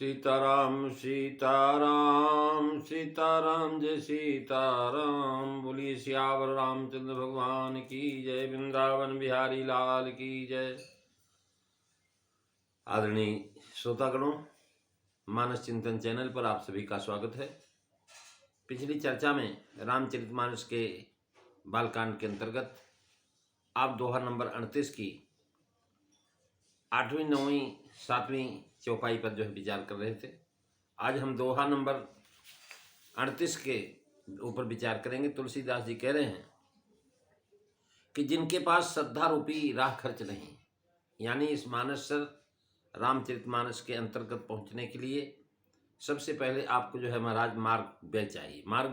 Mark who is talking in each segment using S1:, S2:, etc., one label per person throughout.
S1: सीताराम सीताराम सीताराम जय सीताराम। बोलिए सियावर रामचंद्र भगवान की जय। वृंदावन बिहारी लाल की जय। आदरणीय श्रोतागणों, मानस चिंतन चैनल पर आप सभी का स्वागत है। पिछली चर्चा में रामचरितमानस के बालकांड के अंतर्गत आप दोहा नंबर 38 की 8वीं 9वीं 7वीं चौपाई पर जो है विचार कर रहे थे। आज हम दोहा नंबर 38 के ऊपर विचार करेंगे। तुलसीदास जी कह रहे हैं कि जिनके पास श्रद्धा रूपी राह खर्च नहीं, यानी इस मानस रामचरितमानस के अंतर्गत पहुंचने के लिए सबसे पहले आपको जो है महाराज मार्ग व्यय चाहिए। मार्ग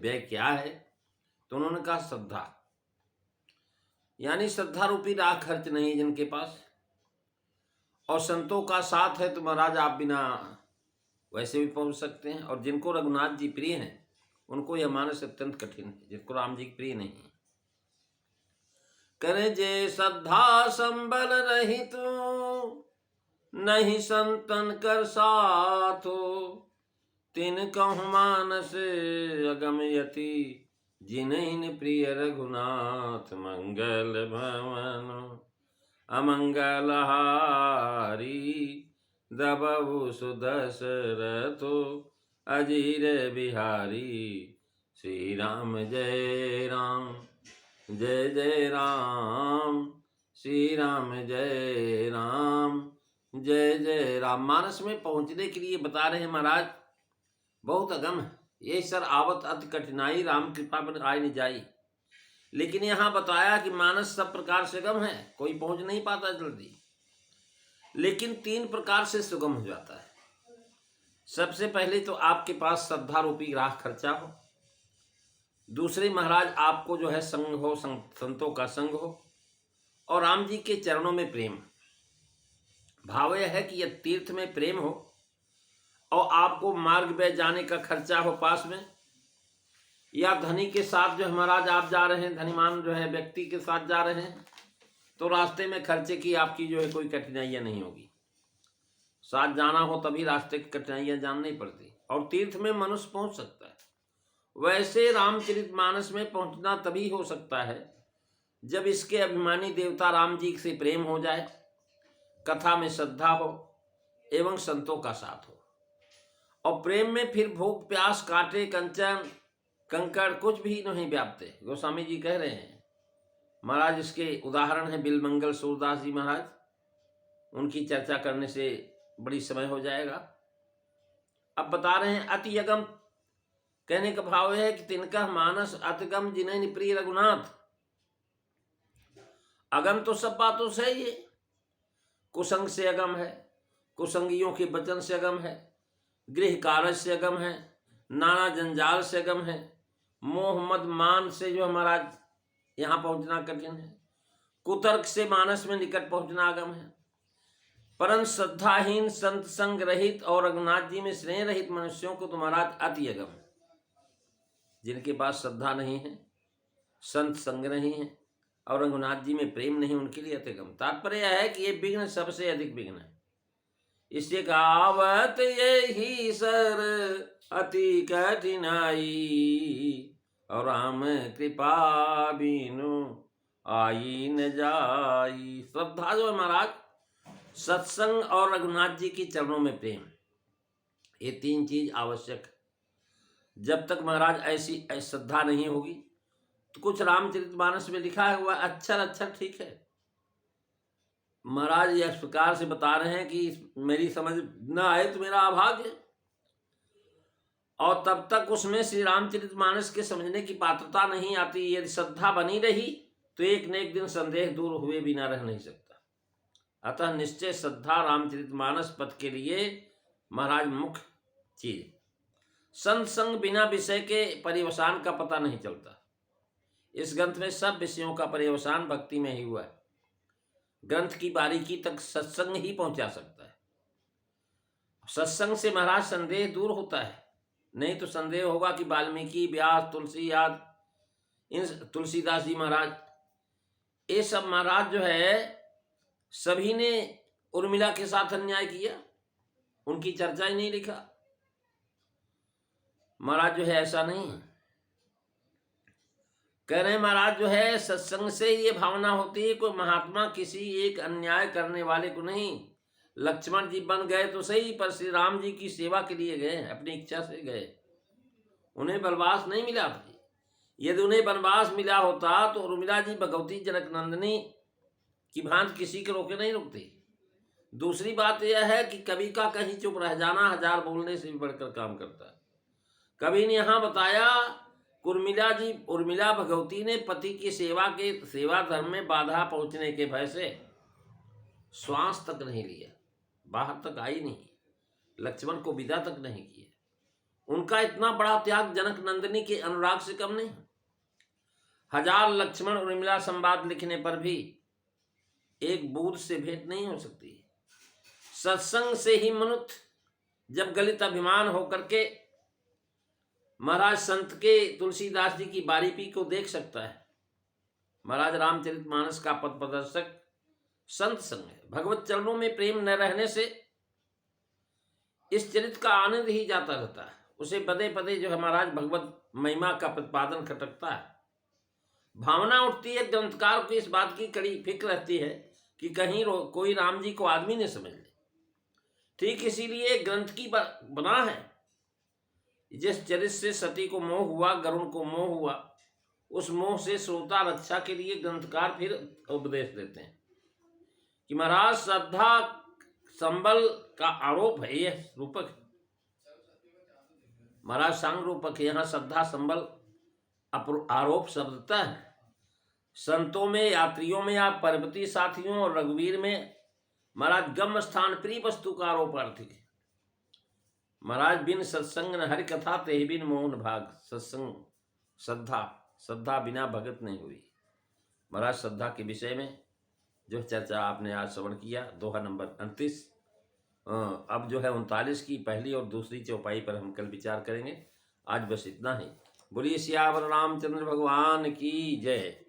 S1: व्यय क्या है? तो उन्होंने कहा श्रद्धा, यानी श्रद्धा रूपी राह खर्च नहीं जिनके पास, और संतों का साथ है तो महाराज आप बिना वैसे भी पहुंच सकते हैं। और जिनको रघुनाथ जी प्रिय हैं उनको यह मानस अत्यंत कठिन है, जिनको राम जी प्रिय नहीं है। करे जे श्रद्धा संबल रहित नहीं संतन कर साथो, तिन कहु मानस अगम यति जिन्हिन प्रिय रघुनाथ। मंगल भवन अमंगल हारी दबहु सुदशरथो अजीर बिहारी। श्री राम जय राम जय जय राम, श्री राम जय राम जय जय राम। मानस में पहुंचने के लिए बता रहे हैं महाराज बहुत अगम है। ये सर आवत अति कठिनाई, राम कृपा पर आय न जाई। लेकिन यहाँ बताया कि मानस सब प्रकार से अगम है, कोई पहुंच नहीं पाता जल्दी, लेकिन 3 प्रकार से सुगम हो जाता है। सबसे पहले तो आपके पास श्रद्धा रूपी राह खर्चा हो। दूसरे महाराज आपको जो है संग हो, संतों का संग हो, और राम जी के चरणों में प्रेम। भाव यह है कि यह तीर्थ में प्रेम हो और आपको मार्ग में जाने का खर्चा हो पास में, या धनी के साथ जो है महाराज आप जा रहे हैं, धनीमान जो है व्यक्ति के साथ जा रहे हैं, तो रास्ते में खर्चे की आपकी जो है कोई कठिनाइयाँ नहीं होगी। साथ जाना हो तभी रास्ते की कठिनाइयाँ जाननी पड़ती, और तीर्थ में मनुष्य पहुंच सकता है। वैसे रामचरितमानस में पहुंचना तभी हो सकता है जब इसके अभिमानी देवता राम जी से प्रेम हो जाए, कथा में श्रद्धा हो एवं संतों का साथ हो। और प्रेम में फिर भूख प्यास कांटे कंचन कंकड़ कुछ भी नहीं व्यापते। गोस्वामी जी कह रहे हैं महाराज, इसके उदाहरण है बिलमंगल सूरदास जी महाराज। उनकी चर्चा करने से बड़ी समय हो जाएगा। अब बता रहे हैं अति अगम, कहने का भाव है कि तिनका मानस अतिगम जिन्हें प्रिय रघुनाथ। अगम तो सब बातों से ही है। कुसंग से अगम है, कुसंगियों के वचन से अगम है, गृह कार्य से अगम है, नाना जंजाल से अगम है, मोह मद मान से जो महाराज यहाँ पहुंचना कठिन है, कुतर्क से मानस में निकट पहुंचना अगम है। परंतु श्रद्धाहीन संत संग रहित और रघुनाथ जी में स्नेह रहित मनुष्यों को तो महाराज अति अगम है। जिनके पास श्रद्धा नहीं है, संत संग नहीं है और रघुनाथ जी में प्रेम नहीं, उनके लिए अति अगम। तात्पर्य यह है कि ये विघ्न सबसे अधिक विघ्न है। इससे कहावत यही सर अति कठिनाई, और राम कृपा बिनु आई न जाई। श्रद्धा जो है महाराज, सत्संग और रघुनाथ जी के चरणों में प्रेम, ये 3 चीज आवश्यक है। जब तक महाराज ऐसी श्रद्धा नहीं होगी तो कुछ रामचरितमानस में लिखा है हुआ अक्षर ठीक है, महाराज यह प्रकार से बता रहे हैं कि मेरी समझ न आए तो मेरा अभाग्य। और तब तक उसमें श्री रामचरितमानस के समझने की पात्रता नहीं आती। यदि श्रद्धा बनी रही तो एक न एक दिन संदेह दूर हुए बिना रह नहीं सकता। अतः निश्चय श्रद्धा रामचरितमानस पथ के लिए महाराज मुख्य चीज। संत संग बिना विषय के पर्यवसान का पता नहीं चलता। इस ग्रंथ में सब विषयों का पर्यवसान भक्ति में ही हुआ है। ग्रंथ की बारीकी तक सत्संग ही पहुंचा सकता है। सत्संग से महाराज संदेह दूर होता है, नहीं तो संदेह होगा कि वाल्मीकि, व्यास, तुलसी आदि, इन तुलसीदास जी महाराज, ये सब महाराज जो है सभी ने उर्मिला के साथ अन्याय किया, उनकी चर्चा ही नहीं लिखा। महाराज जो है ऐसा नहीं है। कह रहे हैं महाराज जो है सत्संग से ये भावना होती है, कोई महात्मा किसी एक अन्याय करने वाले को नहीं, लक्ष्मण जी बन गए तो सही, पर श्री राम जी की सेवा के लिए गए, अपनी इच्छा से गए, उन्हें वनवास नहीं मिला था। यदि उन्हें वनवास मिला होता तो उर्मिला जी भगवती जनक नंदिनी की भांति किसी के रोके नहीं रुकते। दूसरी बात यह है कि कवि का कहीं चुप रह जाना हजार बोलने से भी बढ़कर काम करता है। कवि ने यहाँ बताया उर्मिला भगवती ने पति की सेवा धर्म में बाधा पहुंचने के भय से श्वास तक नहीं लिया, बाहर तक आई नहीं, लक्ष्मण को विदा तक नहीं किया। उनका इतना बड़ा त्याग जनक नंदिनी के अनुराग से कम नहीं। हजार लक्ष्मण उर्मिला संवाद लिखने पर भी एक बूंद से भेंट नहीं हो सकती। सत्संग से ही मनुष्य जब गलित अभिमान होकर के महाराज संत के तुलसीदास जी की बारीकी को देख सकता है। महाराज रामचरितमानस का पथ प्रदर्शक संत संग है। भगवत चरणों में प्रेम न रहने से इस चरित्र का आनंद ही जाता रहता है। उसे पदे पदे जो है महाराज भगवत महिमा का प्रतिपादन खटकता है। भावना उठती है, ग्रंथकार को इस बात की कड़ी फिक्र रहती है कि कहीं कोई राम जी को आदमी ने समझ ले। ठीक इसीलिए ग्रंथ की बना है। जिस चरित्र से सती को मोह हुआ, गरुण को मोह हुआ, उस मोह से श्रोता रक्षा के लिए ग्रंथकार फिर उपदेश देते हैं कि महाराज श्रद्धा संबल का आरोप है, यह रूपक है। महाराज सांग रूपक है, यहाँ श्रद्धा संबल आरोप शब्दता है। संतों में, यात्रियों में या पर्वती साथियों और रघुवीर में महाराज गम स्थान प्रिय वस्तु का आरोप आर्थिक है। महाराज बिन सत्संग न हरि कथा तेहि बिन मोहन भाग। सत्संग श्रद्धा बिना भगत नहीं हुई। महाराज श्रद्धा के विषय में जो चर्चा आपने आज श्रवण किया, दोहा नंबर 29। अब जो है 39 की पहली और दूसरी चौपाई पर हम कल विचार करेंगे। आज बस इतना ही। बोलिए सियावर रामचंद्र भगवान की जय।